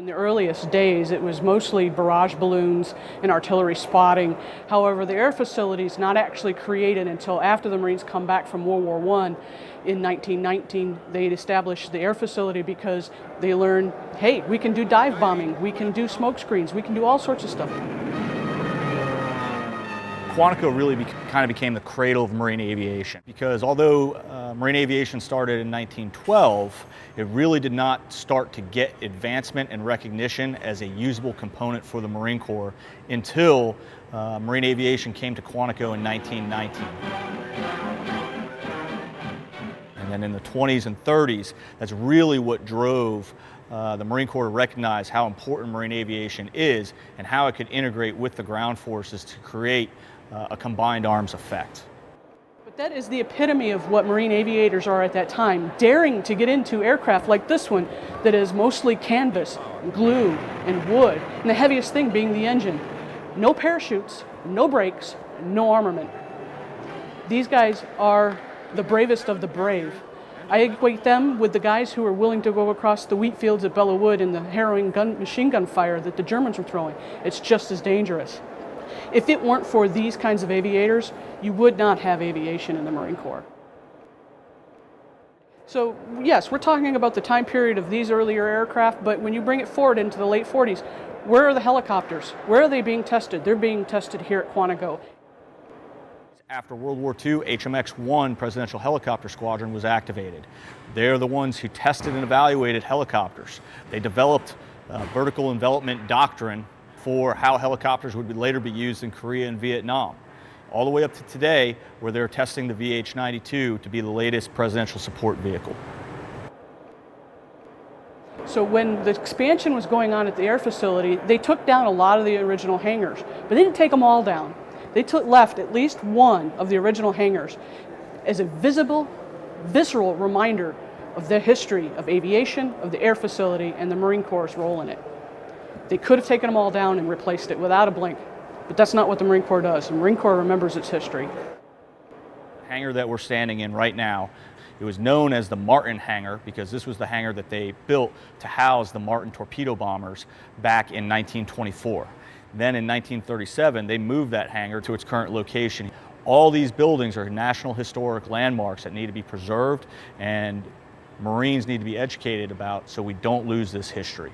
In the earliest days, it was mostly barrage balloons and artillery spotting. However, the air facility is not actually created until after the Marines come back from World War I. In 1919, they established the air facility because they learned, hey, we can do dive bombing, we can do smoke screens, we can do all sorts of stuff. Quantico really kind of became the cradle of marine aviation because although marine aviation started in 1912, it really did not start to get advancement and recognition as a usable component for the Marine Corps until marine aviation came to Quantico in 1919. And then in the 20s and 30s, that's really what drove the Marine Corps to recognize how important marine aviation is and how it could integrate with the ground forces to create a combined arms effect. But that is the epitome of what Marine aviators are at that time, daring to get into aircraft like this one that is mostly canvas, glue, and wood, and the heaviest thing being the engine. No parachutes, no brakes, no armament. These guys are the bravest of the brave. I equate them with the guys who were willing to go across the wheat fields at Belleau Wood in the harrowing machine gun fire that the Germans were throwing. It's just as dangerous. If it weren't for these kinds of aviators, you would not have aviation in the Marine Corps. So yes, we're talking about the time period of these earlier aircraft, but when you bring it forward into the late 40s, where are the helicopters? Where are they being tested? They're being tested here at Quantico. After World War II, HMX-1 Presidential Helicopter Squadron was activated. They're the ones who tested and evaluated helicopters. They developed vertical envelopment doctrine for how helicopters would later be used in Korea and Vietnam, all the way up to today where they're testing the VH-92 to be the latest presidential support vehicle. So when the expansion was going on at the air facility, they took down a lot of the original hangars, but they didn't take them all down. They left at least one of the original hangars as a visible, visceral reminder of the history of aviation, of the air facility, and the Marine Corps' role in it. They could have taken them all down and replaced it without a blink, but that's not what the Marine Corps does. The Marine Corps remembers its history. The hangar that we're standing in right now, it was known as the Martin hangar because this was the hangar that they built to house the Martin torpedo bombers back in 1924. Then in 1937, they moved that hangar to its current location. All these buildings are National Historic Landmarks that need to be preserved and Marines need to be educated about so we don't lose this history.